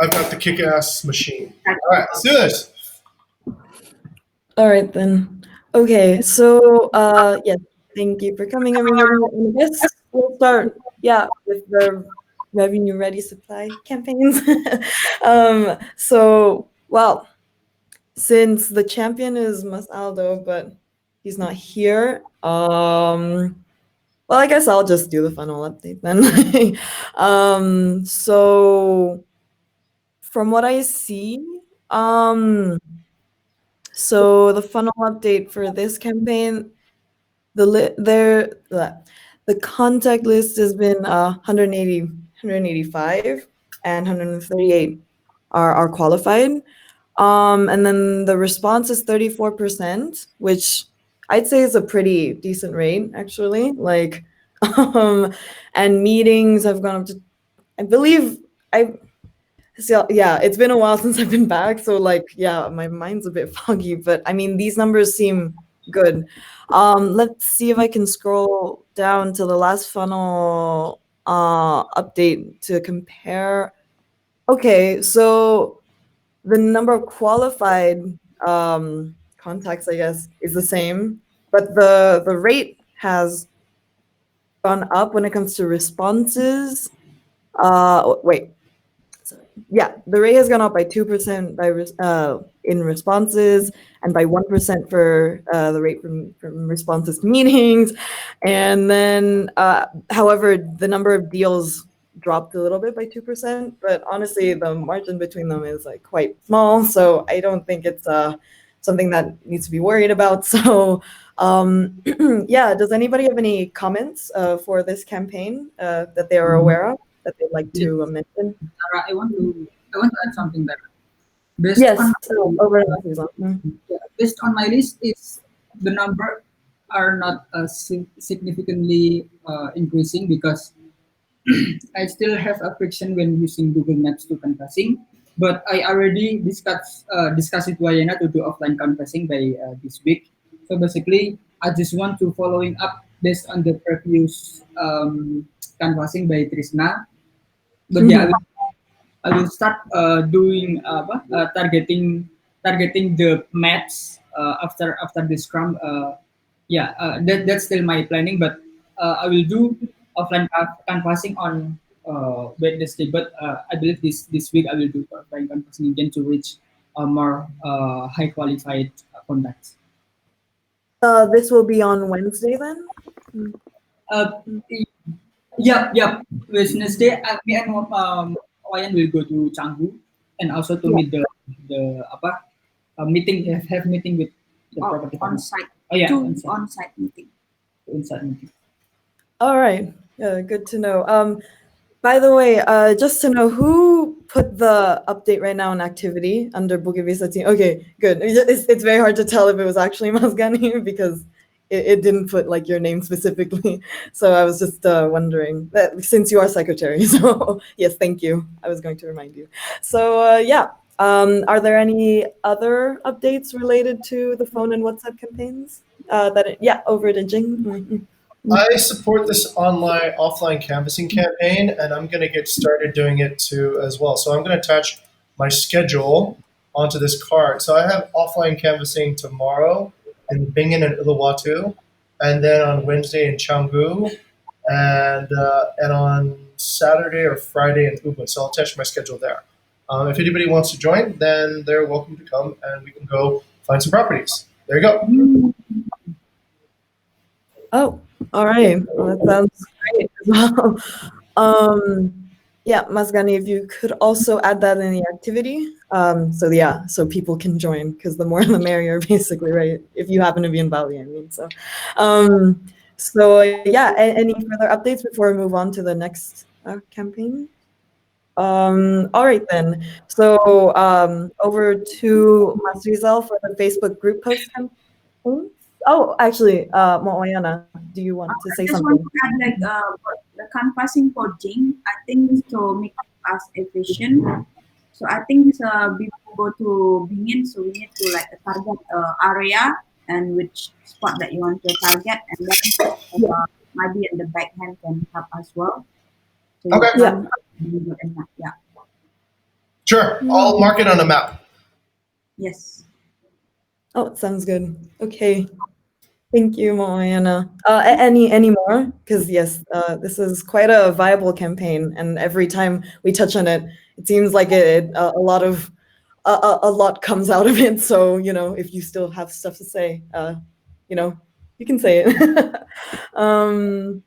I've got the kick-ass machine. All right, let's do this. All right then. Okay, so yes, thank you for coming, everybody. And I guess we'll start, with the revenue ready supply campaigns. Well, since the champion is Masaldo, but he's not here, well, I guess I'll just do the funnel update then. So from what I see, so the funnel update for this campaign, the contact list has been 180, 185, and 138 are qualified. And then the response is 34%, which I'd say is a pretty decent rate, actually. Like, and meetings have gone up to, I believe, so yeah, it's been a while since I've been back, so like, yeah, my mind's a bit foggy, but I mean, these numbers seem good. Let's see if I can scroll down to the last funnel update to compare. Okay, so the number of qualified contacts, I guess, is the same, but the rate has gone up when it comes to responses. Wait. Yeah, the rate has gone up by 2% in responses, and by 1% for the rate from responses to meetings. And then, however, the number of deals dropped a little bit by 2%, but honestly, the margin between them is like quite small, so I don't think it's something that needs to be worried about. So, yeah, does anybody have any comments for this campaign that they are aware of that they'd like Yes, to mention? Sarah, I want to add something there. Based Yes, on so over to Susan. based on my list, is the number are not significantly increasing because I still have a friction when using Google Maps to canvassing. But I already discussed with Wayana to do offline canvassing by this week. So basically, I just want to following up based on the previous canvassing by Trisna. But yeah, Mhm. I will start doing targeting the maps after the scrum. That's still my planning, but I will do offline canvassing on Wednesday. But I believe this week I will do offline canvassing again to reach more high qualified contacts. This will be on Wednesday then? Uh, yep. Wednesday, me and Wayan will go to Canggu and also to Yeah. meet the apa meeting have meeting with the property On partner. site. Oh yeah, Two on-site, on-site meeting. on-site meeting. All right. Yeah, good to know. By the way, just to know who put the update right now in activity under Bukit Vista team. Okay, good. It's very hard to tell if it was actually Mazgani because it didn't put like your name specifically. So I was just wondering that since you are secretary. So yes, thank you. I was going to remind you. So yeah. Are there any other updates related to the phone and WhatsApp campaigns? Over to Jing. I support this online offline canvassing campaign, and I'm going to get started doing it too as well. So I'm going to attach my schedule onto this card. So I have offline canvassing tomorrow in Bingen and Uluwatu, and then on Wednesday in Canggu, and on Saturday or Friday in Ubud. So I'll attach my schedule there. If anybody wants to join, then they're welcome to come, and we can go find some properties. There you go. Oh, all right. Well, that sounds great as well. Yeah, Masgani, if you could also add that in the activity. So people can join because the more the merrier, basically, right? If you happen to be in Bali, I mean. Any further updates before we move on to the next campaign? All right then. So over to Masrizal for the Facebook group post campaign. Oh, actually, Moyana, do you want to I say just something? want to add for the canvassing for Jing. I think to make us efficient. So I think before go to Bingin, so we need to like target area and which spot that you want to target, and then maybe in the backhand can help as well. So you Okay. Yeah. can yeah. Sure, I'll mark it on a map. Yes. Oh, sounds good. Okay. Thank you, Moana. Any more? Because yes, this is quite a viable campaign, and every time we touch on it, it seems like a lot of a lot comes out of it. So if you still have stuff to say, you can say it. um,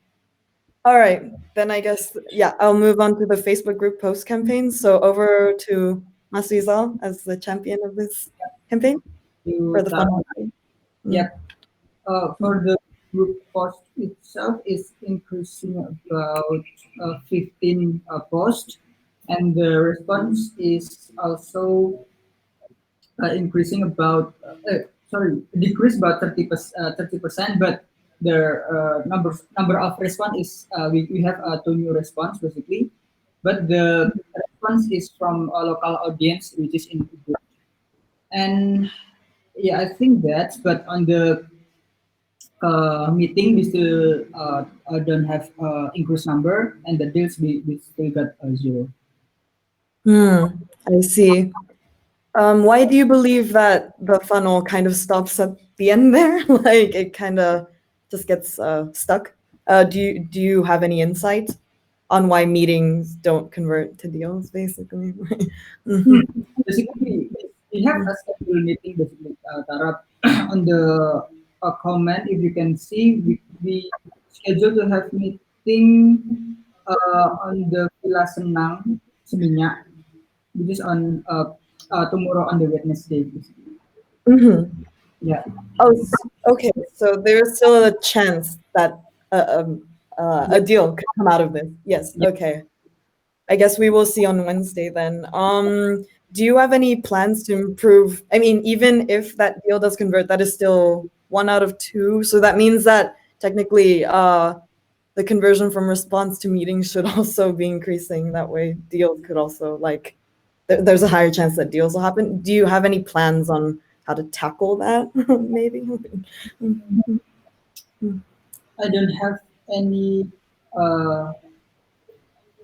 all right, then I guess I'll move on to the Facebook group post campaign. So over to Masrizal as the champion of this campaign for You the Tara. fun. Mm. Yep. For the group post itself is increasing about 15 posts, and the response is also increasing about sorry, decreased about 30%, but the number of response is we have two new response basically, but the response is from a local audience which is in group. And yeah, I think that, but on the meeting we still don't have increased number, and the deals we still got zero. I see. Why do you believe that the funnel kind of stops at the end there? Like it kind of just gets stuck? Do you have any insight on why meetings don't convert to deals, basically? Mhm. Basically, we have a schedule meeting basically, Tara. On the comment, if you can see, we schedule to have meeting on the Villa Senang Seminyak, which is on tomorrow on the Wednesday. Basically. Mhm. Yeah. Oh, okay. So there's still a chance that a Yep. deal could come out of this. Yes. Yep. Okay. I guess we will see on Wednesday then. Do you have any plans to improve? I mean, even if that deal does convert, that is still 1 out of 2. So that means that technically, the conversion from response to meetings should also be increasing. That way, deals could also there's a higher chance that deals will happen. Do you have any plans on how to tackle that? Maybe. I don't have any uh,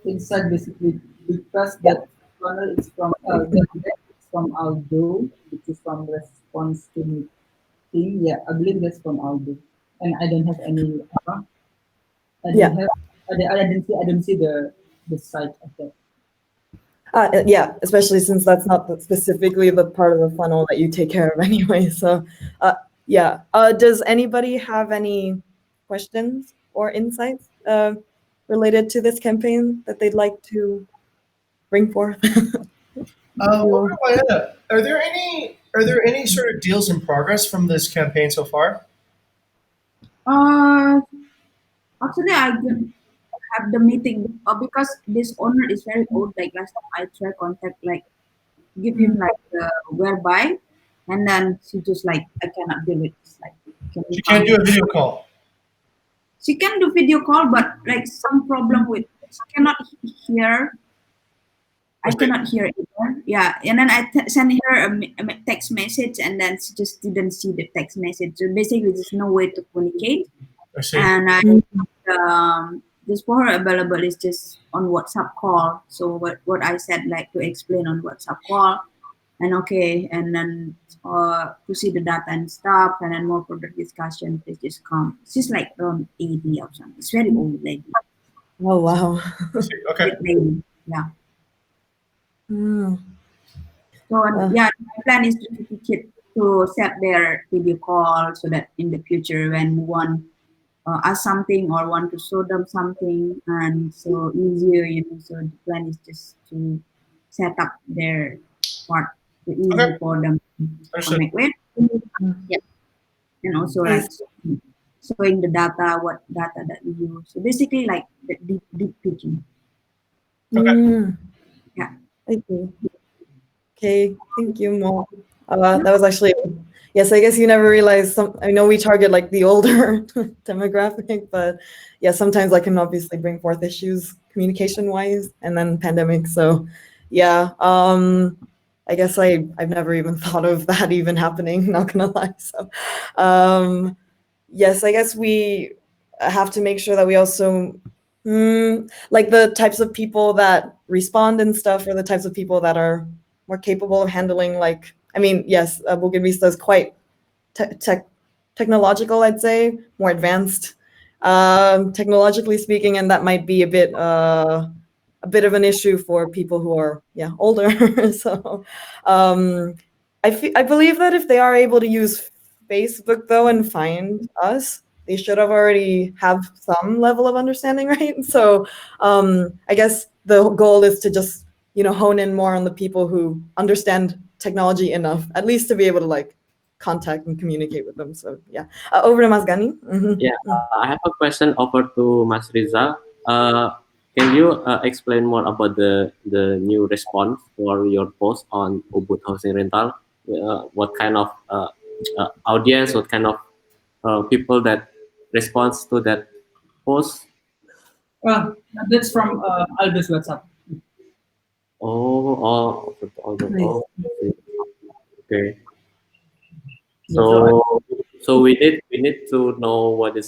insight basically because Yeah. that funnel is from that is from Aldo, which is from response to meeting. Yeah, I believe that's from Aldo, and I don't have any. I don't Yeah. have. I don't see the site of that. Yeah, especially since that's not specifically the part of the funnel that you take care of anyway. So, yeah. Does anybody have any questions or insights related to this campaign that they'd like to bring forth? Over You- to Diana, are there any sort of deals in progress from this campaign so far? Uh, Actually, I didn't have the meeting because this owner is very old. Like last time I tried contact, like give him like the whereby, and then she just like I cannot do it. It's like can you She can't come? do a video call. She can do video call, but like some problem with she cannot hear. I I see. cannot hear either. Yeah, and then I sent her a text message, and then she just didn't see the text message. So basically, there's no way to communicate. I see. And I just for her available is just on WhatsApp call. So what I said like to explain on WhatsApp call, and okay, and then to see the data and stuff, and then more product discussion. Please just come. She's like 80 or something. It's very old lady, Oh wow. I see. Okay. big lady. Yeah. Mm. So Uh, yeah, my plan is to teach it to set their video call so that in the future when one ask something or want to show them something and so easier, so the plan is just to set up their part to Okay. easy for them to Understood. connect with. Yeah. And also I like showing the data, what data that we use. So basically like the deep teaching. Okay. mm, Yeah. I see. Okay, thank you, Mo. That was actually, yes, I guess you never realize I know we target like the older demographic, but yeah, sometimes I can obviously bring forth issues communication wise and then pandemic. So yeah, I guess I've never even thought of that even happening, not gonna lie. So yes, I guess we have to make sure that we also Like the types of people that respond and stuff, or the types of people that are more capable of handling, like, I mean, yes, Bukit Vista is quite technological, I'd say, more advanced, technologically speaking, and that might be a bit of an issue for people who are, yeah, older. So um, I believe that if they are able to use Facebook though and find us, they should have already have some level of understanding, right? So I guess the goal is to just, hone in more on the people who understand technology enough, at least to be able to like contact and communicate with them. So yeah, over to Mas Gani. Yeah, I have a question over to Mas Riza. Can you explain more about the new response for your post on Ubud housing rental? What kind of audience, what kind of people that responds to that post? Uh, that's from Aldo's WhatsApp. Oh, okay. Yeah, so So we need to know the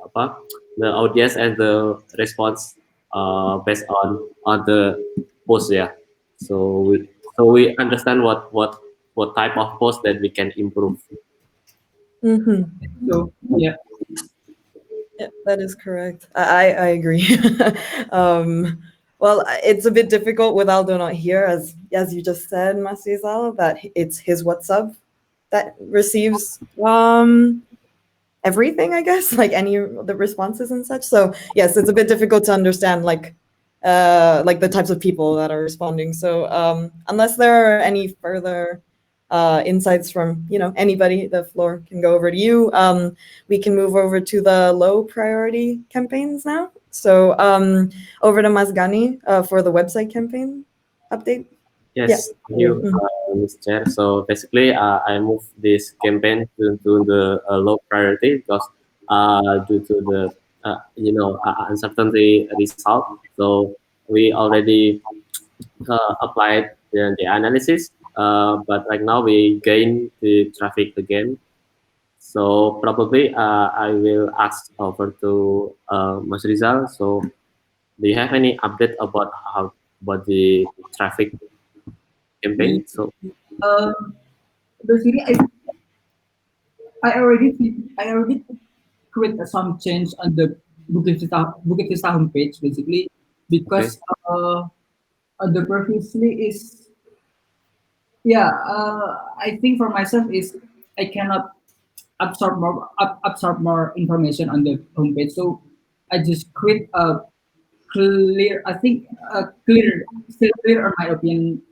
apa the audience and the response based on the post, yeah. So we understand what type of post that we can improve. so yeah. Yeah, that is correct. I agree. um, well, it's a bit difficult with Aldo not here, as you just said, Masizal, that it's his WhatsApp that receives everything, I guess, like any of the responses and such. So yes, it's a bit difficult to understand like the types of people that are responding. So unless there are any further insights from anybody, the floor can go over to you. We can move over to the low priority campaigns now. So over to Mazgani for the website campaign update. Yeah. Yes, thank you, Mr. Chair. So basically, I moved this campaign to the low priority because due to the uncertainty result. So we already applied the analysis, but right now we gain the traffic again. So probably I will ask over to Mas Rizal. So do you have any update about how about the traffic campaign? So Um, basically, I already create some change on the Bukit Vista homepage basically okay. because the previously is, yeah, I think for myself is I cannot absorb more information on the homepage, so I just create a clear, I think still clear on my opinion,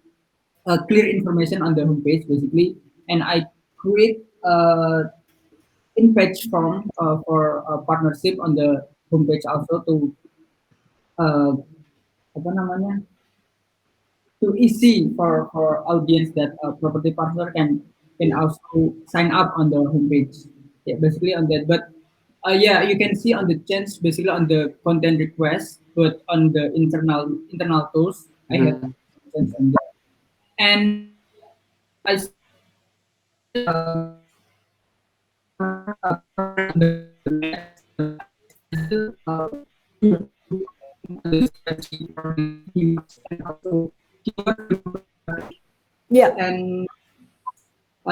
clear information on the homepage basically, and I create in page form for partnership on the homepage also to uh, apa namanya, to easy for audience that property partner can also sign up on the homepage. Yeah, basically on that. But yeah, you can see on the change basically on the content request, but on the internal tools, I have Mhm. change on that. And I still on the next. I still on the strategy for the keywords and also keyword Yeah. and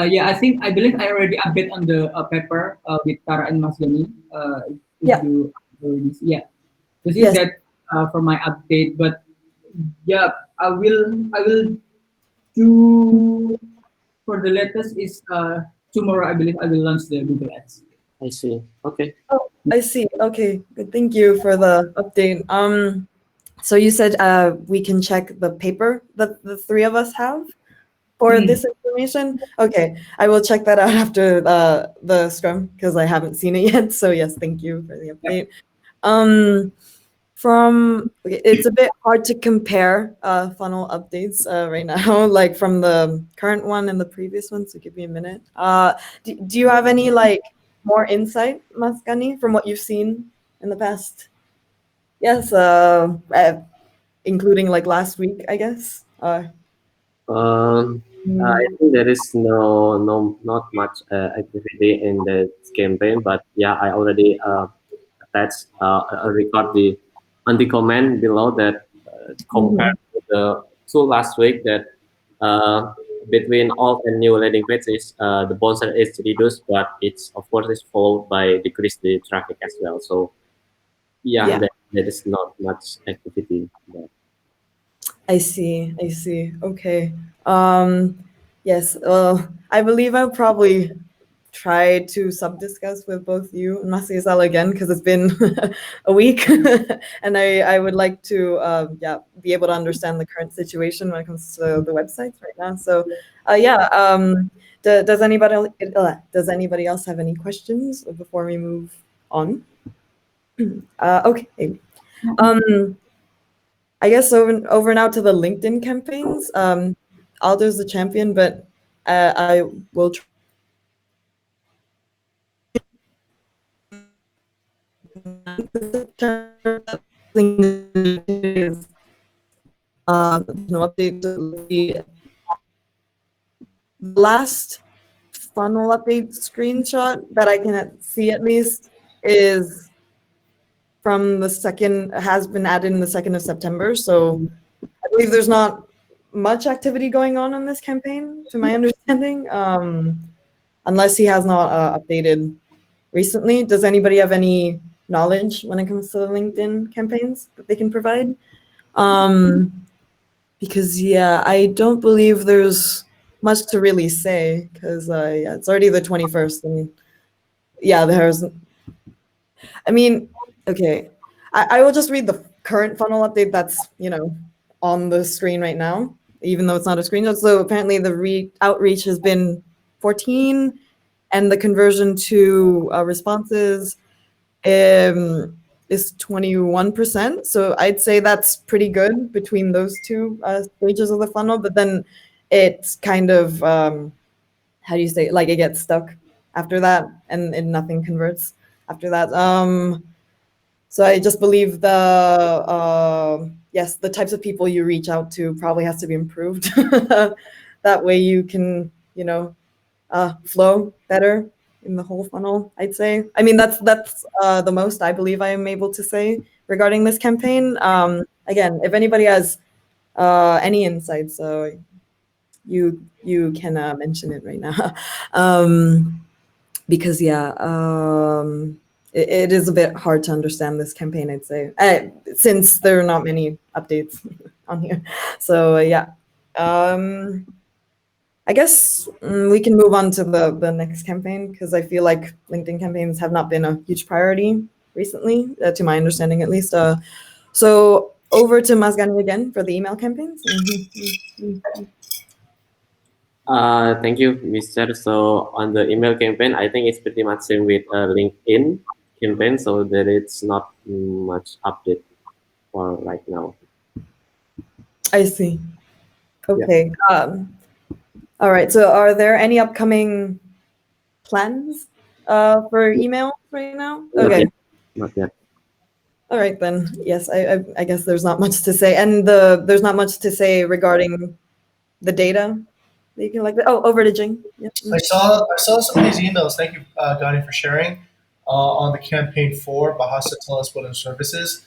yeah, I believe I already update on the paper with Tara and Mas Gani. If Yeah. you already see, yeah, this is Yes. that for my update. But yeah, I will do for the latest is tomorrow. I believe I will launch the Google Ads. I see. Okay. Oh, I see. Okay, good. Thank you for the update. So you said we can check the paper that the three of us have for Hmm. this information. Okay, I will check that out after the scrum because I haven't seen it yet. So yes, thank you for the Yep. update. Um, okay, it's a bit hard to compare funnel updates right now, like from the current one and the previous one. So give me a minute. Do you have any like more insight, Maskani, from what you've seen in the past? Yes, including like last week, I guess. Um, I Mm, think there is not much activity in the campaign, but yeah, I already attach a record on the comment below that compared to the two last week that uh, between old and new landing pages, the bounce rate is reduced, but it's of course is followed by decrease the traffic as well. So yeah, Yeah. there is not much activity there. I see. I see. Okay. Um, yes. Well, I believe I'll probably try to sub-discuss with both you and Masayasala again because it's been a week, and I would like to yeah, be able to understand the current situation when it comes to the websites right now. So yeah. Does anybody else have any questions before we move on? Okay. Um, I guess over now to the LinkedIn campaigns. Aldo's the champion, but I will try no update. The last funnel update screenshot that I can see at least is from the second, has been added in the 2nd of September. So I believe there's not much activity going on in this campaign, to my understanding, unless he has not updated recently. Does anybody have any knowledge when it comes to the LinkedIn campaigns that they can provide? Because yeah, I don't believe there's much to really say because yeah, it's already the 21st. And yeah, there's, I mean, okay, I will just read the current funnel update that's, on the screen right now, even though it's not a screenshot. So apparently the outreach has been 14 and the conversion to responses is 21%. So I'd say that's pretty good between those two stages of the funnel. But then it's kind of, how do you say, like it gets stuck after that and nothing converts after that. So I just believe yes, the types of people you reach out to probably has to be improved. That way you can, flow better in the whole funnel, I'd say. I mean, that's the most I believe I am able to say regarding this campaign. Again, if anybody has any insights, you can mention it right now. Because yeah, it is a bit hard to understand this campaign, I'd say, since there are not many updates on here. So yeah. I guess we can move on to the next campaign because I feel like LinkedIn campaigns have not been a huge priority recently, to my understanding at least. So over to Mazgani again for the email campaigns. Thank you, Mr. So on the email campaign, I think it's pretty much same with LinkedIn campaign, so there is not much update for right now. I see. Okay. All right. So are there any upcoming plans for email right now? Okay. Not yet. All right then. Yes, I guess there's not much to say, and there's not much to say regarding the data that you can like. Oh, over to Jing. Yep. I saw some of these emails. Thank you, Gani, for sharing on the campaign for Bahasa. Tell us what our service is.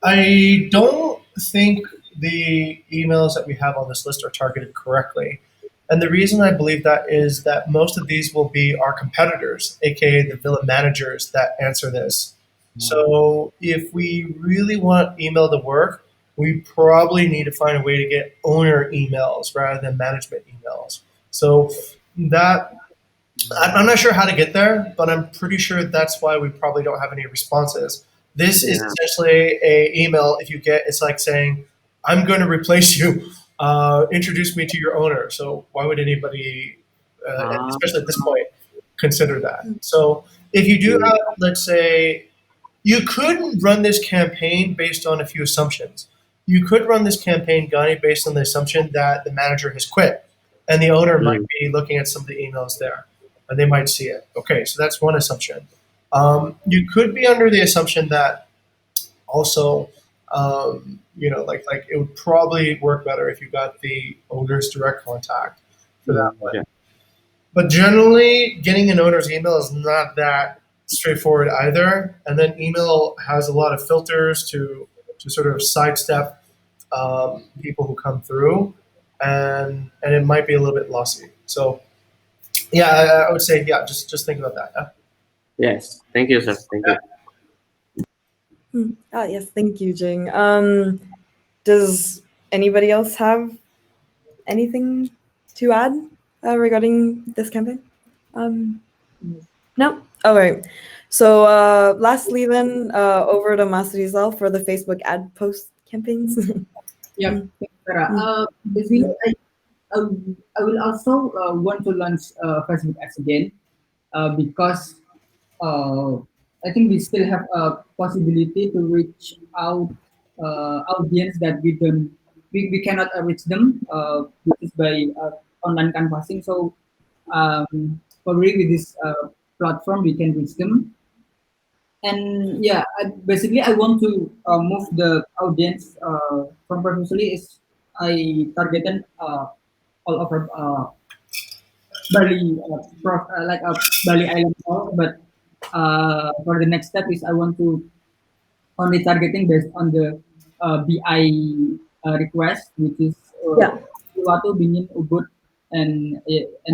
I don't think the emails that we have on this list are targeted correctly. And the reason I believe that is that most of these will be our competitors, aka the villa managers that answer this. So if we really want email to work, we probably need to find a way to get owner emails rather than management emails. So that I'm not sure how to get there, but I'm pretty sure that's why we probably don't have any responses. This is Yeah. essentially a email. If you get, it's like saying, "I'm going to replace you. Introduce me to your owner." So why would anybody, Ah, especially at this point, consider that? So if you do have, let's say, you could run this campaign based on a few assumptions. You could run this campaign, Gani, based on the assumption that the manager has quit, and the owner might mm, be looking at some of the emails there, and they might see it. Okay, so that's one assumption. You could be under the assumption that also, like it would probably work better if you got the owner's direct contact for that one. yeah. But generally, getting an owner's email is not that straightforward either. And then email has a lot of filters to sort of sidestep people who come through, and it might be a little bit lossy. So yeah, I would say yeah, just think about that. Yeah. Yes. Thank you, sir. Thank you. Yes, thank you, Jing. Does anybody else have anything to add regarding this campaign? No? All right. So lastly then, over to Mas Rizal for the Facebook ad post campaigns. Yep. Sarah. Basically, I will also want to launch Facebook ads again because uh, I think we still have a possibility to reach out audience that we cannot reach them which is by online canvassing. So probably with this platform we can reach them. And yeah, basically I want to move the audience from previously is I targeted all over Bali, like a Bali Island mall, but for the next step is I want to only targeting based on the BI request, which is Yeah. Uluwatu, Bingin, Ubud, and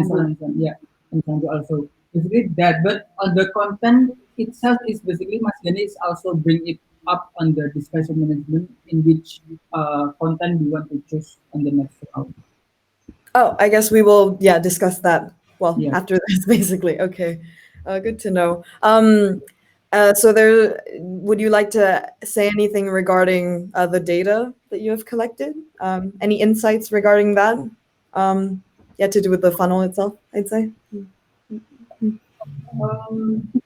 so on and so on. Yeah, and Sanju also. Basically that, but on the content itself is basically Mas Gani is also bring it up on the discussion management in which content we want to choose on the next round. Oh, I guess we will, yeah, discuss that. Well, Yeah. after this, basically. Okay, good to know. So there, would you like to say anything regarding the data that you have collected? Any insights regarding that? Yeah, to do with the funnel itself, I'd say.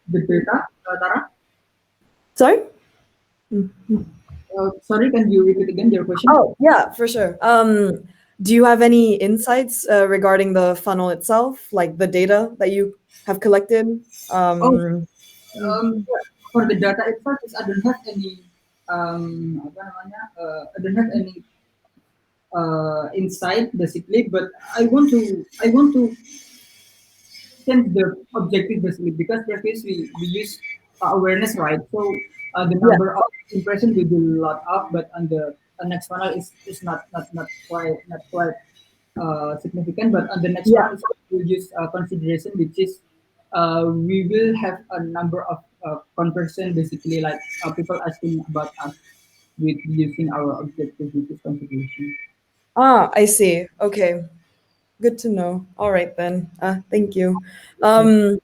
The data, Tara. Sorry. Sorry, can you repeat again your question? Oh, yeah, for sure. Do you have any insights regarding the funnel itself, like the data that you have collected? Oh, yeah, for the data itself, is I don't have any apa namanya, I don't have any insight basically, but I want to change the objective basically because previously we use awareness, right? So the Yeah. number of impression will be a lot up, but on the next funnel is not quite significant. But on the next Yeah. one, we'll use consideration, which is we will have a number of conversion basically like people asking about us with using our objective, which is consideration. Ah, I see. Okay. Good to know. All right then. Thank you. Yeah.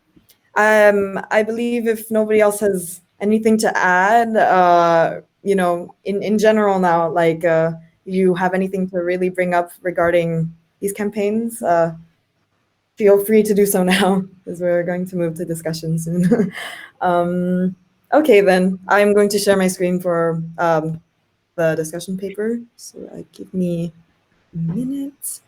I believe if nobody else has anything to add, in general now, like, you have anything to really bring up regarding these campaigns, feel free to do so now, because we're going to move to discussion soon. Okay, then I'm going to share my screen for the discussion paper. So give me a minute.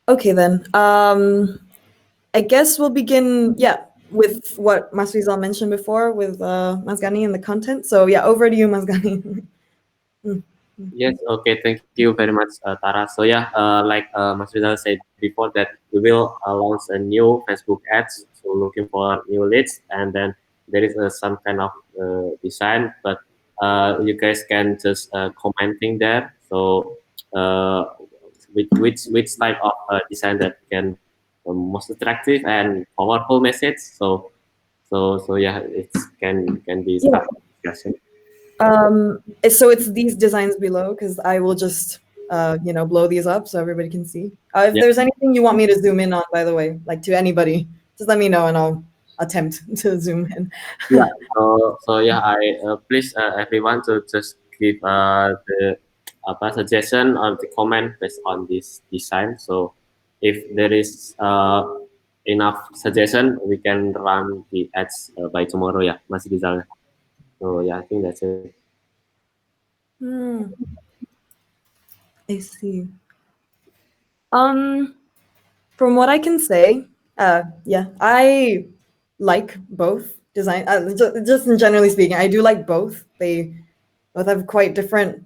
Okay, then. I guess we'll begin, yeah, with what Mas Rizal mentioned before with Masgani and the content. So yeah, over to you, Masgani. Yes, okay, thank you very much, Tara. So yeah, like Mas Rizal said before that we will launch a new Facebook ads, so looking for new leads, and then there is some kind of design, but you guys can just commenting there. So which type of design that can most attractive and powerful message. So yeah, it can be Yeah. start discussion. So it's these designs below, because I will just, blow these up so everybody can see. If Yeah. there's anything you want me to zoom in on, by the way, like to anybody, just let me know and I'll attempt to zoom in. Yeah. So yeah, I please everyone to just give the suggestion or the comment based on this design. So if there is enough suggestion, we can run the ads by tomorrow. Yeah, Mas Rizal. So yeah, I think that's it. I see. From what I can say, yeah, I like both design. Just in generally speaking, I do like both. They both have quite different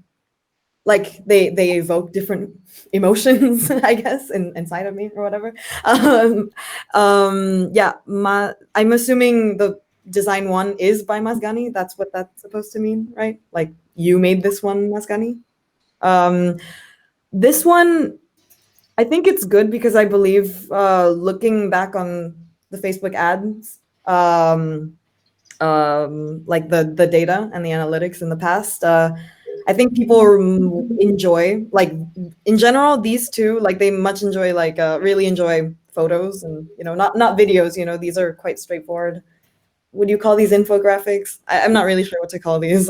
like they evoke different emotions, I guess, inside of me or whatever. Yeah, I'm assuming the design one is by Masgani. That's what that's supposed to mean, right? Like you made this one, Masgani. Um, this one, I think it's good because I believe, looking back on the Facebook ads, like the data and the analytics in the past, I think people enjoy, like, in general, these two, like they much enjoy, like, really enjoy photos, and not videos. These are quite straightforward. Would you call these infographics? I'm not really sure what to call these.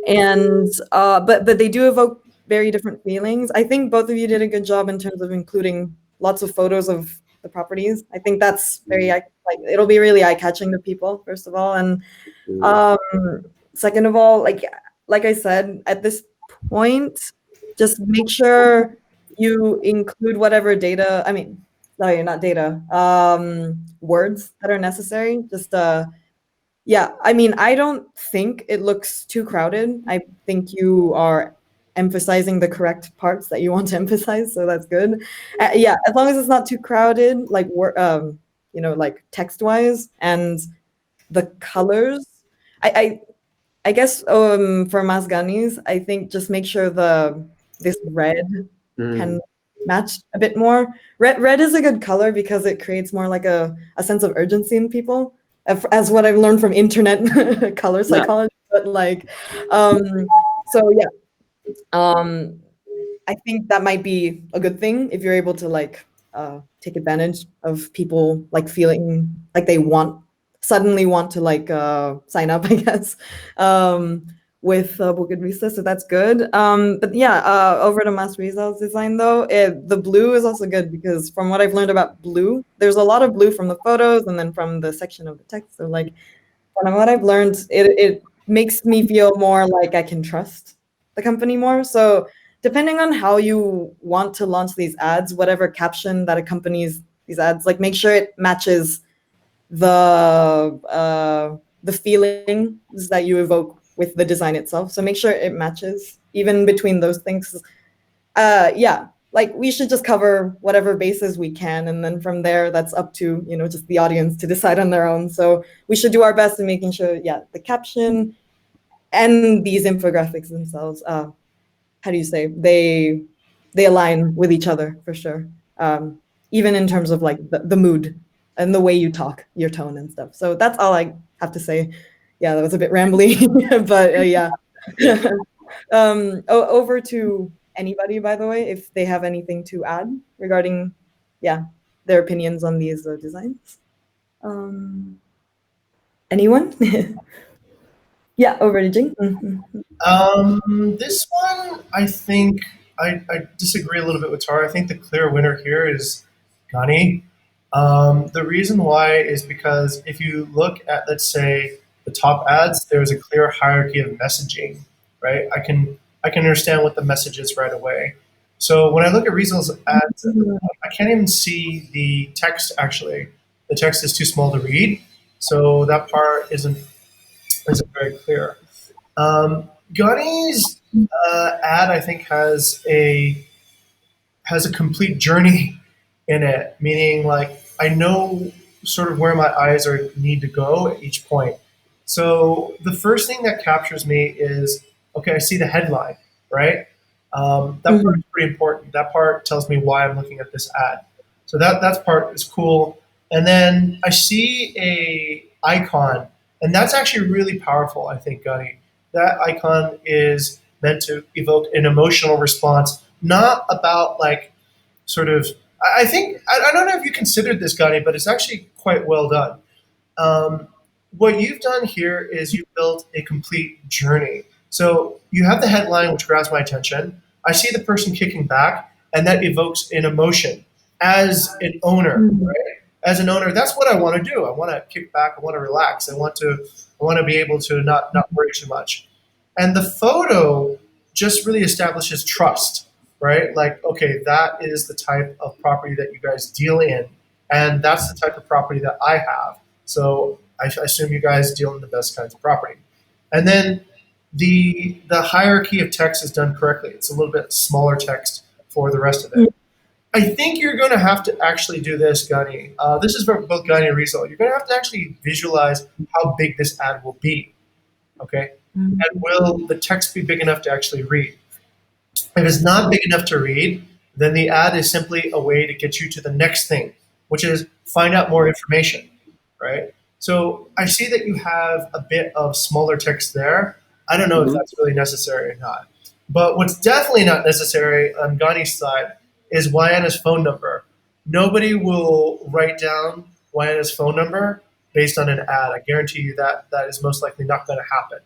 And but they do evoke very different feelings. I think both of you did a good job in terms of including lots of photos of the properties. I think that's very like it'll be really eye catching to people, first of all, and Mm. um, second of all, like I said, at this point, just make sure you include whatever data. I mean, sorry, not data. Words that are necessary. Just yeah, I mean, I don't think it looks too crowded. I think you are emphasizing the correct parts that you want to emphasize, so that's good. Yeah, as long as it's not too crowded, like like text-wise, and the colors. I I guess for Masganis, I think just make sure this red Mm. can match a bit more. Red is a good color because it creates more like a sense of urgency in people, as what I've learned from internet color Yeah. psychology. But like, um, so yeah, um, I think that might be a good thing if you're able to like take advantage of people like feeling like they suddenly want to like sign up, I guess, um, with Bukit Vista. So that's good. But yeah, over to Mas Rizal's design though, the blue is also good because from what I've learned about blue, there's a lot of blue from the photos and then from the section of the text. So like from what I've learned, it makes me feel more like I can trust the company more. So depending on how you want to launch these ads, whatever caption that accompanies these ads, like make sure it matches the feelings that you evoke with the design itself. So make sure it matches even between those things. Yeah, like we should just cover whatever bases we can, and then from there, that's up to just the audience to decide on their own. So we should do our best in making sure, yeah, the caption and these infographics themselves, how do you say, they align with each other for sure. Even in terms of like the mood and the way you talk, your tone and stuff. So that's all I have to say. Yeah, that was a bit rambly, but yeah. Yeah. Over to anybody, by the way, if they have anything to add regarding, yeah, their opinions on these designs. Anyone? Yeah, over to Jing. This one, I think I disagree a little bit with Tara. I think the clear winner here is Gunny. The reason why is because if you look at, let's say, the top ads, there's a clear hierarchy of messaging, right? I can understand what the message is right away. So when I look at Riesel's ads, I can't even see the text actually. The text is too small to read, so that part isn't very clear. Gunny's ad, I think, has a complete journey in it, meaning like I know sort of where my eyes are need to go at each point. So the first thing that captures me is okay, I see the headline, right? That part Mhm. is pretty important. That part tells me why I'm looking at this ad. So that part is cool. And then I see a icon, and that's actually really powerful. I think Gunny. That icon is meant to evoke an emotional response, not about like sort of. I think I don't know if you considered this, Gunny, but it's actually quite well done. Um, what you've done here is you've built a complete journey. So you have the headline, which grabs my attention. I see the person kicking back, and that evokes an emotion as an owner, Mhm. right? As an owner, that's what I want to do. I want to kick back. I want to relax. I want to be able to not worry too much. And the photo just really establishes trust, right? Like, okay, that is the type of property that you guys deal in, and that's the type of property that I have. So I assume you guys deal in the best kinds of property. And then the hierarchy of text is done correctly. It's a little bit smaller text for the rest of it. I think you're going to have to actually do this, Gani. This is for both Gani and Rizal. You're going to have to actually visualize how big this ad will be. Okay, and will the text be big enough to actually read? If it's not big enough to read, then the ad is simply a way to get you to the next thing, which is find out more information, right? So I see that you have a bit of smaller text there. I don't know if Mhm. that's really necessary or not. But what's definitely not necessary on Gani's side is Wyana's phone number. Nobody will write down Wyana's phone number based on an ad. I guarantee you that that is most likely not going to happen.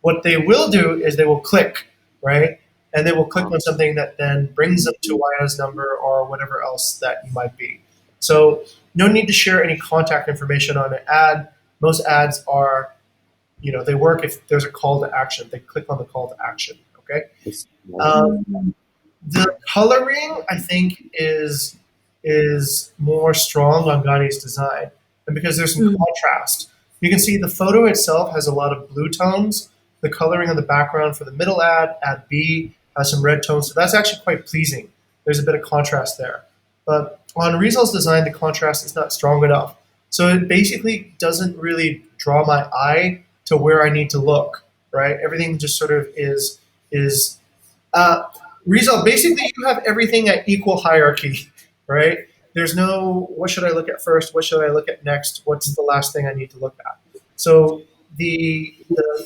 What they will do is they will click, right? And they will click on something that then brings them to Wyana's number or whatever else that you might be. So no need to share any contact information on an ad. Most ads are, they work if there's a call to action. They click on the call to action. Okay. Yes. The coloring, I think, is more strong on Gani's design, and because there's some contrast. You can see the photo itself has a lot of blue tones. The coloring on the background for the middle ad B, has some red tones, so that's actually quite pleasing. There's a bit of contrast there. But on Rizal's design, the contrast is not strong enough. So it basically doesn't really draw my eye to where I need to look, right? Everything just sort of is uh, Rizal, basically, you have everything at equal hierarchy, right? There's no what should I look at first? What should I look at next? What's the last thing I need to look at? So the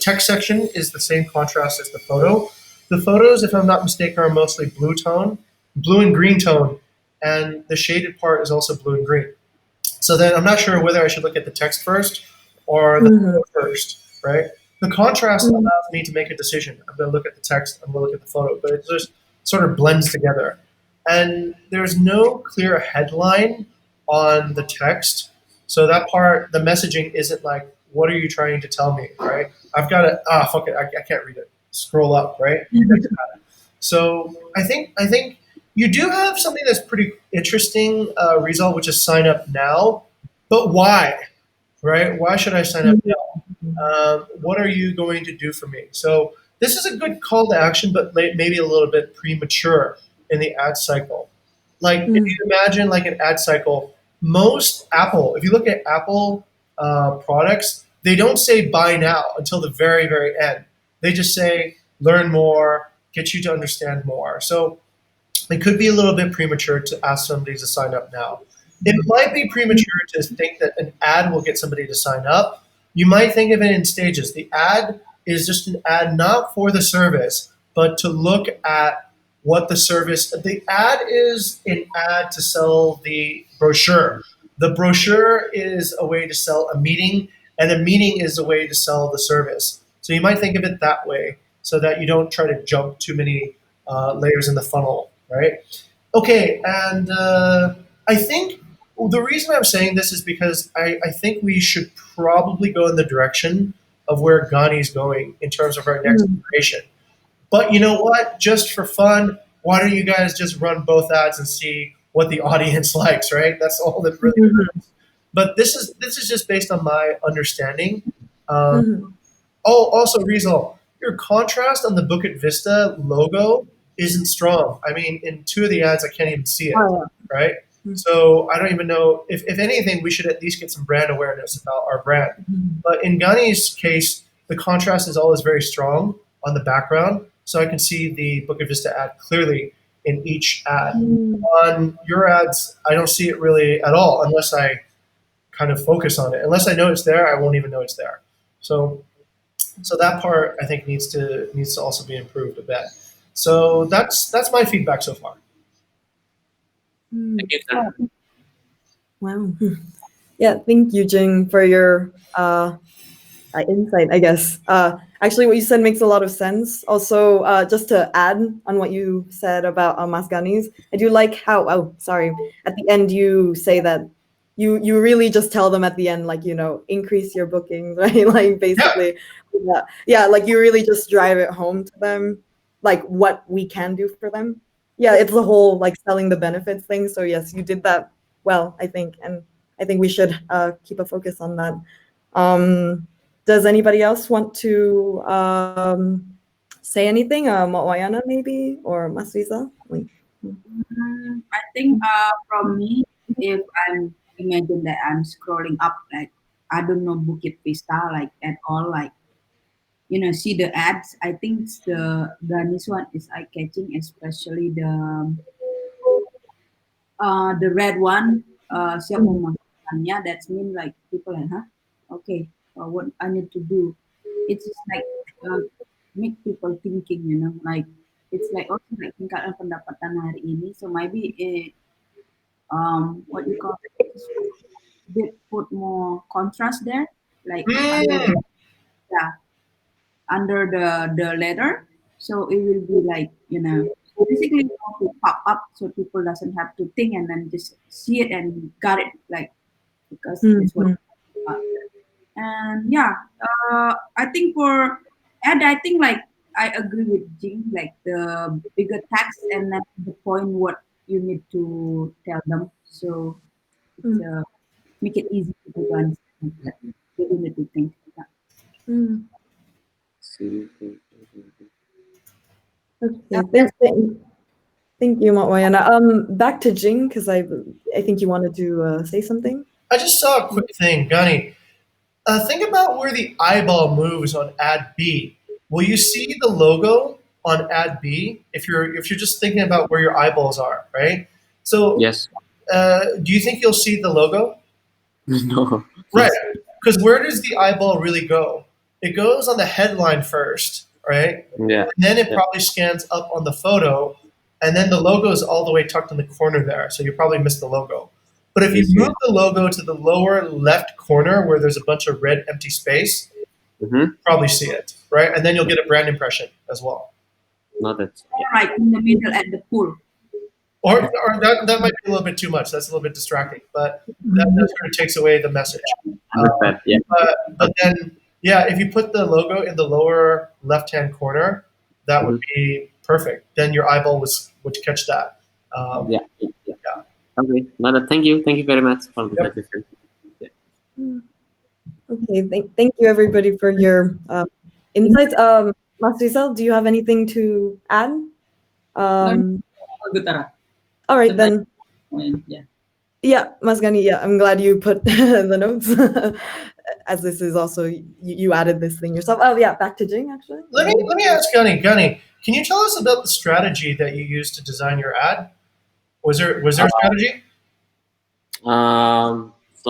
text section is the same contrast as the photo. The photos, if I'm not mistaken, are mostly blue tone, blue and green tone, and the shaded part is also blue and green. So then I'm not sure whether I should look at the text first or the photo first, right? The contrast allows me to make a decision. I'm going to look at the text, I'm going to look at the photo, but it just sort of blends together. And there's no clear headline on the text. So that part, the messaging isn't like, what are you trying to tell me, right? I've got to, fuck it, I can't read it. Scroll up, right? So I think you do have something that's pretty interesting, result, which is sign up now. But why? Right? Why should I sign up now? What are you going to do for me? So this is a good call to action, but maybe a little bit premature in the ad cycle. Like if you imagine like an ad cycle, most Apple, if you look at Apple products, they don't say buy now until the very, very end. They just say learn more, get you to understand more. So it could be a little bit premature to ask somebody to sign up now. It might be premature to think that an ad will get somebody to sign up. You might think of it in stages. The ad is just an ad not for the service, but to look at what the service. The ad is an ad to sell the brochure. The brochure is a way to sell a meeting, and a meeting is a way to sell the service. So you might think of it that way, so that you don't try to jump too many layers in the funnel, right? Okay, and I think the reason I'm saying this is because I think we should probably go in the direction of where Gani's going in terms of our next iteration. But you know what? Just for fun, why don't you guys just run both ads and see what the audience likes, right? That's all that really matters. But this is just based on my understanding. Oh, also, Rizal, your contrast on the Bukit Vista logo isn't strong. I mean, in two of the ads, I can't even see it, right? So I don't even know if anything, we should at least get some brand awareness about our brand. But in Gani's case, the contrast is always very strong on the background, so I can see the Bukit Vista ad clearly in each ad. On your ads, I don't see it really at all unless I kind of focus on it. Unless I know it's there, I won't even know it's there. So so that part I think needs to also be improved a bit. So that's my feedback so far. Thank you, sir. Wow. Yeah, thank you, Jing, for your insight, I guess. Actually, what you said makes a lot of sense. Also, just to add on what you said about Mas Ganis, I do like how, oh, sorry, at the end you say that you really just tell them at the end, like, increase your bookings, right? Like, basically, yeah, like you really just drive it home to them, like what we can do for them. Yeah, it's the whole like selling the benefits thing. So yes, you did that well, I think, and I think we should keep a focus on that. Um, Does anybody else want to say anything? Wayana maybe or Mas Rizal? I think from me, if I'm imagine that I'm scrolling up, like I don't know Bukit Vista like at all, like see the ads. I think this one is eye catching, especially the red one. Siap memasukkannya. That's mean like people like, huh? Okay, what I need to do? It's just like make people thinking, like it's like also like tingkatkan pendapatan hari ini. So maybe what you call it, they put more contrast there, like under Mm, yeah, under the letter, so it will be like basically you want to pop up so people doesn't have to think and then just see it and got it like because it's what. Mhm. And yeah, I think for and I think like I agree with Jing, like the bigger text and then the point what you need to tell them. So it's Mm. make it easy for people to understand that they don't need to think. Yeah. Mm. See. Okay, thank you, Wayana. Back to Jing because I think you wanted to say something. I just saw a quick thing, Gunny. Think about where the eyeball moves on ad B. Will you see the logo on ad B if you're just thinking about where your eyeballs are, right? So, Yes. do you think you'll see the logo? No. Right. Yes. Because where does the eyeball really go? It goes on the headline first, right? Yeah. And then it Yeah. probably scans up on the photo, and then the logo is all the way tucked in the corner there. So you probably missed the logo. But if you Yes. move the logo to the lower left corner where there's a bunch of red empty space, Mm-hmm. probably see it, right? And then you'll get a brand impression as well. Not that. All right, in the middle at the pool. Or that might be a little bit too much. That's a little bit distracting, but that sort of takes away the message. Understand. Yeah. But then, yeah, if you put the logo in the lower left-hand corner, that would Mhm. be perfect. Then your eyeball would catch that. Yeah. Yeah. Yeah. Okay. Not that. Thank you. Thank you very much for the Yep. suggestion. Okay, thank you everybody for your insights. Mas Rizal, do you have anything to add? Um, Good, Tara. all right Sometimes, then. yeah. Yeah, Mas Gani, yeah, I'm glad you put the notes as this is also you added this thing yourself. Oh yeah, back to Jing actually. Let me ask Gunny. Gunny, can you tell us about the strategy that you used to design your ad? Was there a strategy? So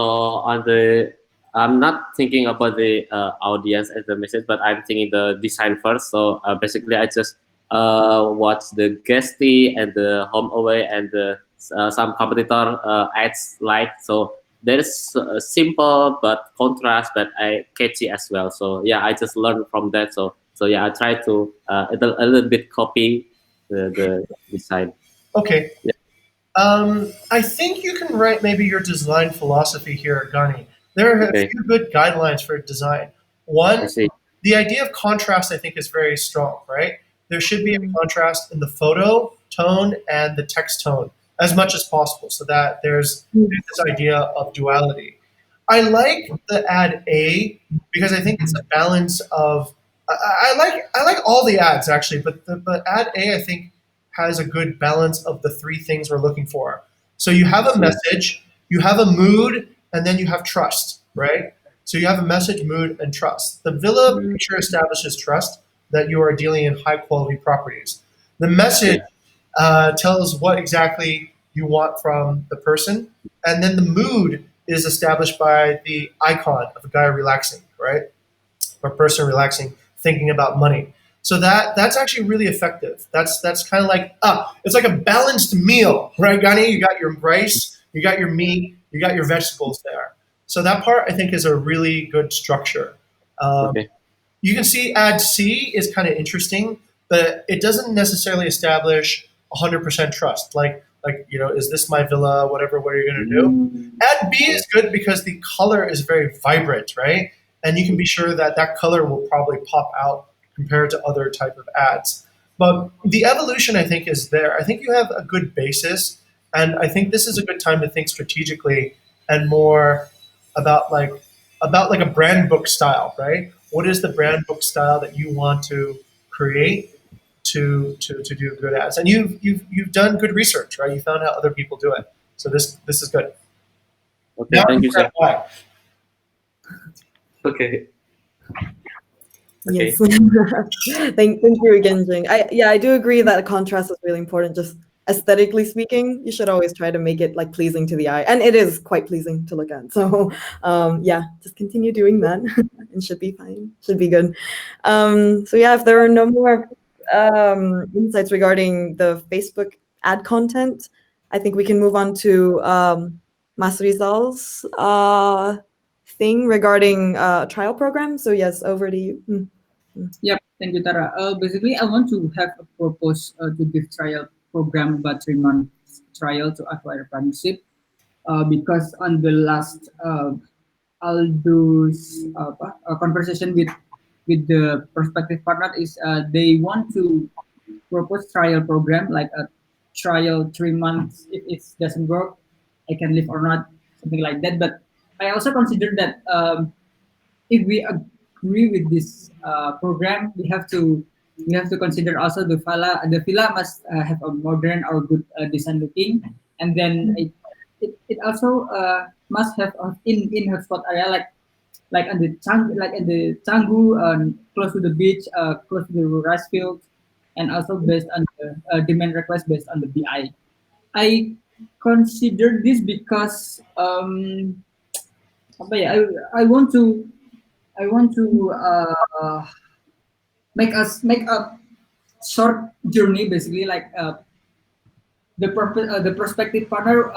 on the, I'm not thinking about the audience as the message, but I'm thinking the design first. So basically, I just watch the guesty and the home away and the some competitor ads like. So there's simple but contrast, but I catchy as well. So yeah, I just learned from that. So yeah, I try to a little bit copy the design. Okay. Yeah. I think you can write maybe your design philosophy here at Gunny. There are a Okay, few good guidelines for design. I One, see. the idea of contrast, I think, is very strong, right? There should be a Mm. contrast in the photo tone and the text tone as much as possible so that there's this idea of duality. I like the ad A because I think it's a balance of. I like all the ads actually, but ad A I think has a good balance of the three things we're looking for. So you have I a see. message, you have a mood, and then you have trust, right? So you have a message, mood, and trust. The villa picture establishes trust that you are dealing in high quality properties. The message Okay. tells what exactly you want from the person, and then the mood is established by the icon of a guy relaxing, right? Or person relaxing, thinking about money. So that's actually really effective. That's kind of like it's like a balanced meal, right, Gani? You got your rice, you got your meat, you got your vegetables there. So that part I think is a really good structure. Um, Okay. you can see ad C is kind of interesting, but it doesn't necessarily establish 100% trust. Like is this my villa? Whatever. What are you going to do? Ad B is good because the color is very vibrant, right? And you can be sure that that color will probably pop out compared to other type of ads. But the evolution, I think, is there. I think you have a good basis, and I think this is a good time to think strategically and more about like about like a brand book style, right? What is the brand book style that you want to create to do good ads? And you've done good research, right? You found out other people do it. So this is good. Okay, Now I thank you, regret sir. why. Okay, Yes. okay, Thank you again, Jing. I do agree that contrast is really important. Just aesthetically speaking, you should always try to make it like pleasing to the eye, and it is quite pleasing to look at. So, yeah, just continue doing that, and should be fine. Should be good. So yeah, if there are no more insights regarding the Facebook ad content, I think we can move on to Mas Rizal's thing regarding trial program. So yes, over to you. Yep, thank you, Tara. Basically, I want to have a purpose to give trial program about 3 month trial to acquire partnership. Because on the last Aldo's conversation with the prospective partner is they want to propose trial program like a trial 3 months. If it doesn't work, I can leave or not, something like that. But I also consider that if we agree with this program, we have to consider also the villa. The villa must have a modern or good design looking, and then it also must have in hotspot area like on the like in the Canggu, close to the beach, close to the rice field, and also based on the demand request based on the BI. I consider this because apa ya, I want to make a short journey basically like the prospective partner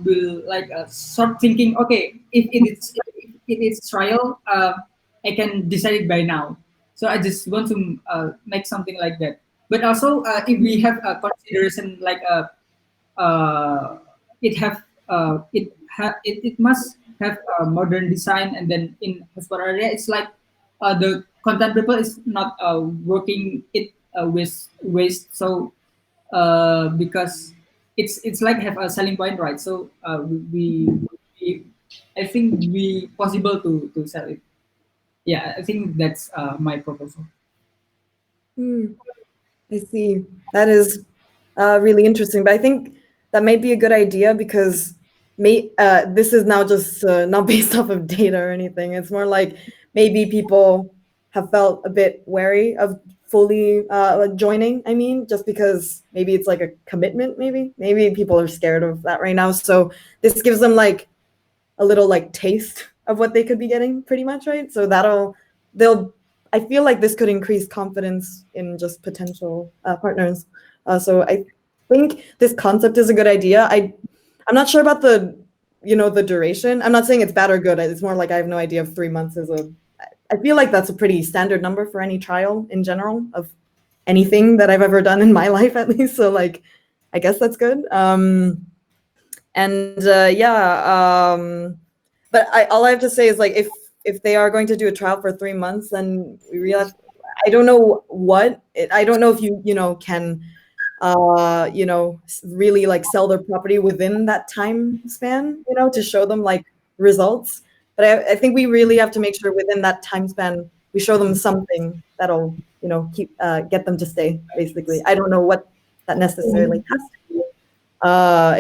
will like start thinking, okay, if it is trial, I can decide it by now. So I just want to make something like that. But also if we have a consideration like it must have a modern design, and then in Hotspot area it's like the content people is not working it with waste. So because it's like have a selling point, right? So we I think we possible to sell it. Yeah, I think that's my proposal. Hmm. I see. That is really interesting. But I think that might be a good idea because this is now just not based off of data or anything. It's more like maybe people have felt a bit wary of fully joining. I mean, just because maybe it's like a commitment, maybe people are scared of that right now. So this gives them like a little like taste of what they could be getting pretty much, right? So they'll I feel like this could increase confidence in just potential partners. So I think this concept is a good idea. I'm not sure about the duration. I'm not saying it's bad or good. It's more like I have no idea if 3 months is a. I feel like that's a pretty standard number for any trial in general of anything that I've ever done in my life, at least. So like, I guess that's good. And yeah, but all I have to say is like if they are going to do a trial for 3 months, then we realize I don't know I don't know if you can really like sell their property within that time span, to show them like results. But I think we really have to make sure within that time span we show them something that'll keep get them to stay. Basically, I don't know what that necessarily has to be.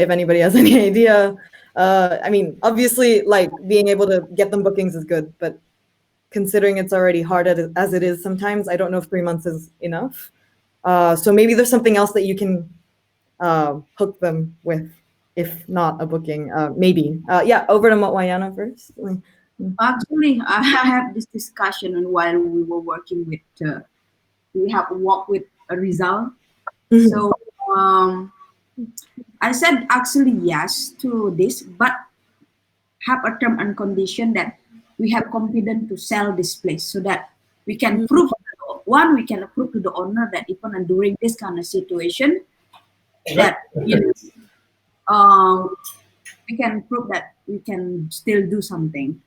If anybody has any idea. I mean, obviously, like being able to get them bookings is good, but considering it's already hard as it is sometimes, I don't know if 3 months is enough. So maybe there's something else that you can hook them with, if not a booking. Maybe. Yeah, over to Wayana first. Actually, I had this discussion and while we were working with, we have worked with a result. So I said actually yes to this, but have a term and condition that we have confidence to sell this place so that we can prove one, we can prove to the owner that even during this kind of situation that we can prove that we can still do something.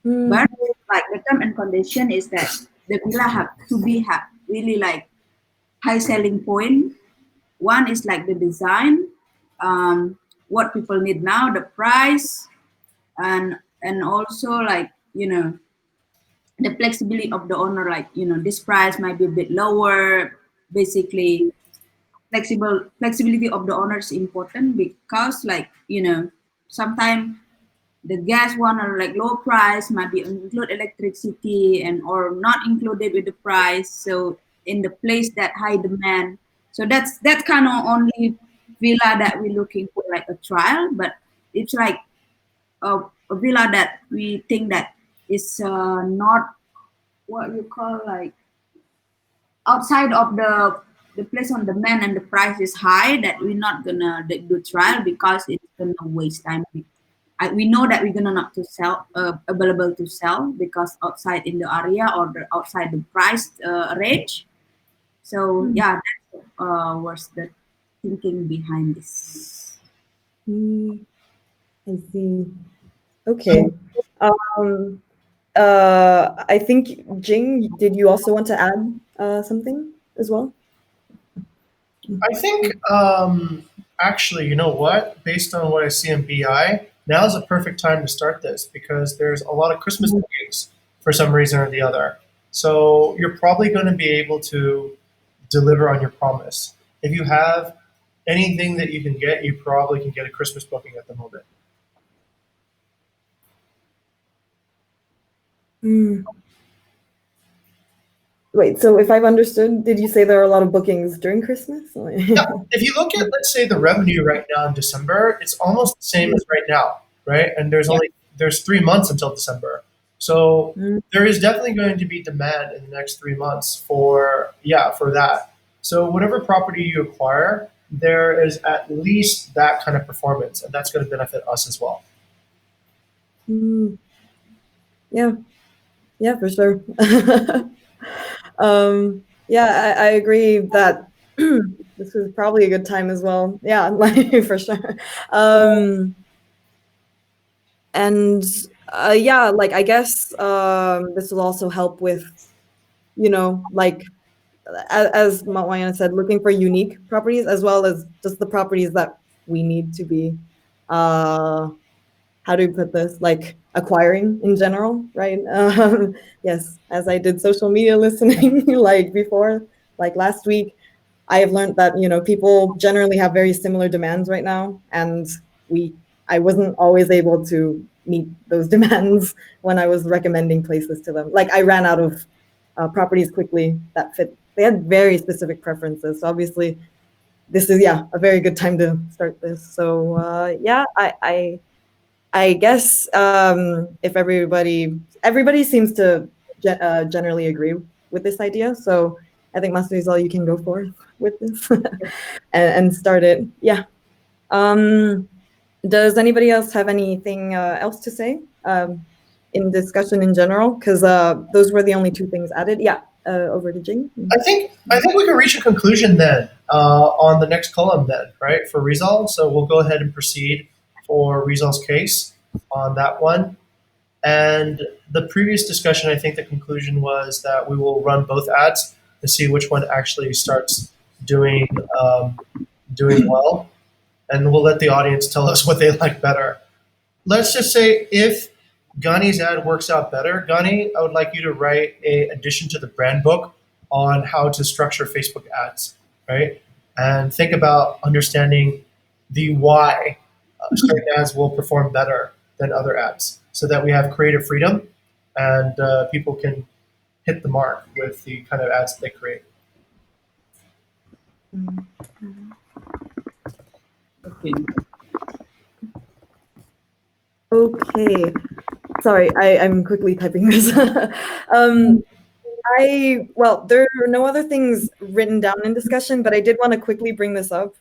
But like the term and condition is that the villa have to be have really like high selling point. One is like the design, what people need now, the price, and also like you know, the flexibility of the owner, like, this price might be a bit lower. Basically, flexibility of the owner is important because, like, sometimes the gas one are like low price, might be include electricity and or not included with the price. So in the place that high demand, so that kind of only villa that we're looking for, like a trial. But it's like a villa that we think that is not what you call like outside of the place on demand and the price is high, that we're not gonna do trial because it's gonna waste time. We know that we're gonna not to sell available to sell because outside in the area or outside the price range. So yeah, that was the thinking behind this. I see. Okay. Um, I think Jing, did you also want to add something as well? I think actually, you know what? Based on what I see in BI, now is a perfect time to start this because there's a lot of Christmas bookings for some reason or the other. So you're probably going to be able to deliver on your promise. If you have anything that you can get, you probably can get a Christmas booking at the moment. Mm. Wait, so if I've understood, did you say there are a lot of bookings during Christmas? Yeah, if you look at, let's say, the revenue right now in December, it's almost the same as right now, right? And there's 3 months until December, so Mm. there is definitely going to be demand in the next 3 months for that. So whatever property you acquire, there is at least that kind of performance, and that's going to benefit us as well. Mm. Yeah, yeah, for sure. Yeah, I agree that this is probably a good time as well. Yeah, like for sure. Um, and yeah, like I guess this will also help with, like as Mawayana said, looking for unique properties as well as just the properties that we need to be uh how do you put this, like acquiring in general, right? Yes, as I did social media listening like before, like last week, I have learned that people generally have very similar demands right now, and I wasn't always able to meet those demands when I was recommending places to them. Like I ran out of properties quickly that fit. They had very specific preferences, so obviously this is a very good time to start this. So yeah, I guess if everybody seems to generally agree with this idea, so I think Master, you can go forth with this and start it. Yeah. Um, does anybody else have anything else to say in discussion in general? Because those were the only two things added. Yeah. Over to Jing. I think we can reach a conclusion then on the next column then, right, for Rizal. So we'll go ahead and proceed for Rizal's case on that one. And the previous discussion, I think the conclusion was that we will run both ads to see which one actually starts doing doing well, and we'll let the audience tell us what they like better. Let's just say if Gani's ad works out better, Gani, I would like you to write a addition to the brand book on how to structure Facebook ads, right? And think about understanding the why certain ads will perform better than other ads, so that we have creative freedom and people can hit the mark with the kind of ads that they create. Okay. Okay. Sorry, I'm quickly typing this. There are no other things written down in discussion, but I did want to quickly bring this up.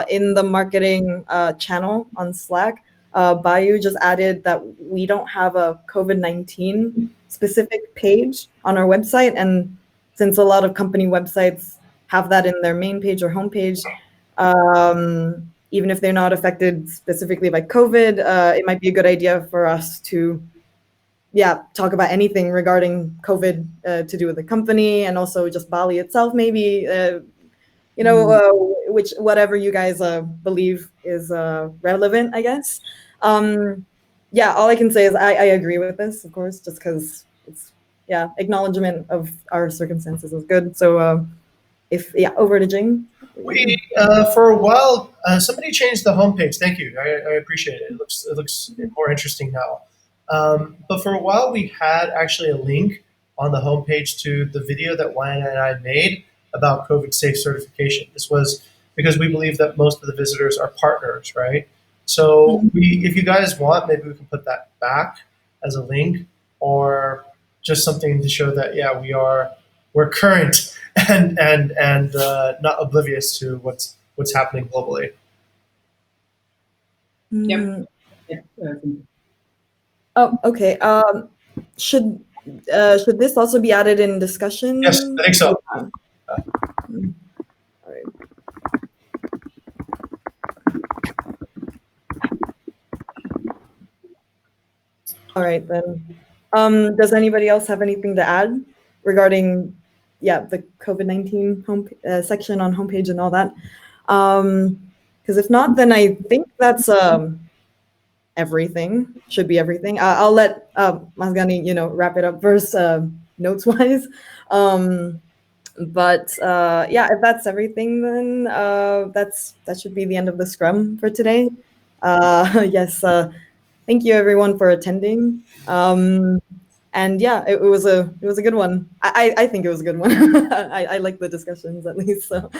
In the marketing channel on Slack, Bayu just added that we don't have a COVID-19 specific page on our website. And since a lot of company websites have that in their main page or homepage, even if they're not affected specifically by COVID, it might be a good idea for us to talk about anything regarding COVID to do with the company and also just Bali itself, maybe, whatever you guys believe is relevant, I guess. yeah, all I can say is I agree with this, of course, just because it's, yeah, acknowledgement of our circumstances is good. So if, yeah, over to Jing. We for a while somebody changed the homepage. Thank you. I appreciate it. It looks more interesting now. But for a while we had actually a link on the homepage to the video that Wayne and I made about COVID safe certification. This was because we believe that most of the visitors are partners, right? So if you guys want, maybe we can put that back as a link, or just something to show that yeah we're current and not oblivious to what's happening globally. Yep. Mm, Yeah, oh, okay. Should this also be added in Yes, I discussion? think so. Yeah. Mm, all right. All right then. Does anybody else have anything to add regarding, yeah, the COVID-19 home section on homepage and all that? Because if not, then I think that's everything. Should be everything. I'll let Masgani, wrap it up first, notes wise. But yeah, if that's everything, then that should be the end of the scrum for today. Yes. Thank you everyone for attending. And yeah, it was a good one. I think it was a good one. I like the discussions at least. So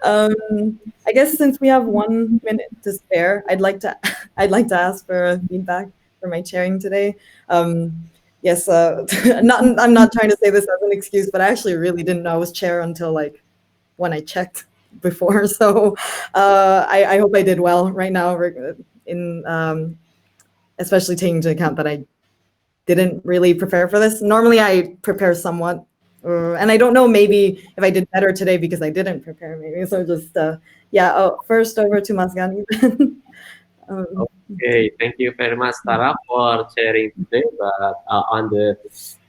I guess since we have 1 minute to spare, I'd like to ask for feedback for my chairing today. Yes, I'm not trying to say this as an excuse, but I actually really didn't know I was chair until like when I checked before. So I hope I did well right now in especially taking into account that I didn't really prepare for this. Normally I prepare somewhat, and I don't know, maybe if I did better today because I didn't prepare, maybe. So just, yeah, first over to Masgani. Okay, thank you very much, Tara, for sharing today. But on the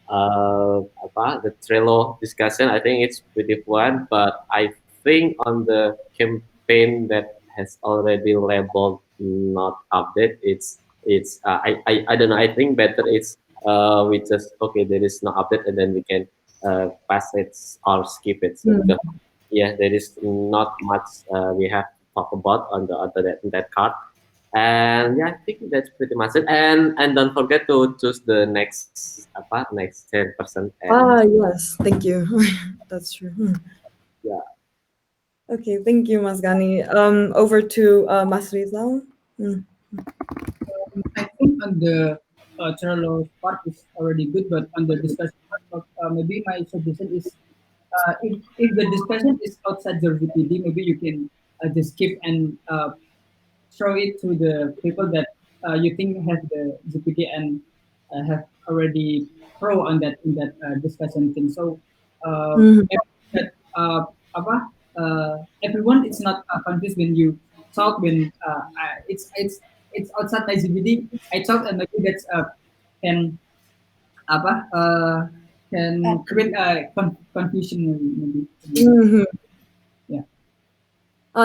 the Trello discussion, I think it's pretty fun. But I think on the campaign that has already labeled not update, I don't know. I think better it's we just okay there is no update and then we can pass it or skip it. So because yeah, there is not much we have to talk about on the other that card. And yeah, I think that's pretty much it. And don't forget to choose the next 10%. And Yes, thank you. That's true. yeah, Okay, thank you, Masgani. Over to Mas Rizal. I think on the Trello part is already good, but on the discussion part, maybe my suggestion is if the discussion is outside your VPD, maybe you can just skip and throw it to the people that you think have the GPT and have already pro on that in that discussion thing. So Mhm. that everyone is not confused when you talk when it's outside my GPT. I talk and maybe that's can apa can create confusion maybe. Mhm. Yeah.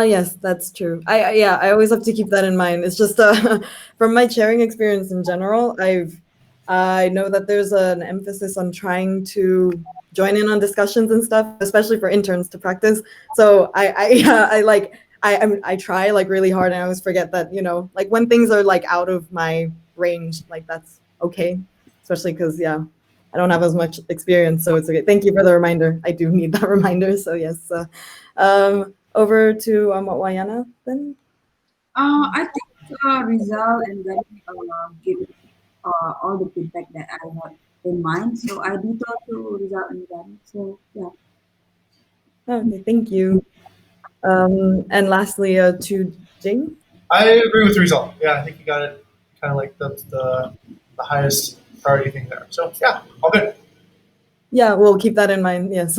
Yes, that's true. Yeah, I always have to keep that in mind. It's just from my chairing experience in general, I know that there's an emphasis on trying to join in on discussions and stuff, especially for interns to practice. So yeah, I try like really hard, and I always forget that, like when things are like out of my range, like that's okay, especially because, yeah, I don't have as much experience, so it's okay. Thank you for the reminder. I do need that reminder. So yes. Over to Wayana then. I think Rizal and then give all the feedback that I had in mind. So I do talk to Rizal and then. So yeah. Okay, thank you. And lastly, to Jing. I agree with the result. Yeah, I think you got it. Kind of like the highest priority thing there. So yeah, all good. Yeah, we'll keep that in mind. Yes.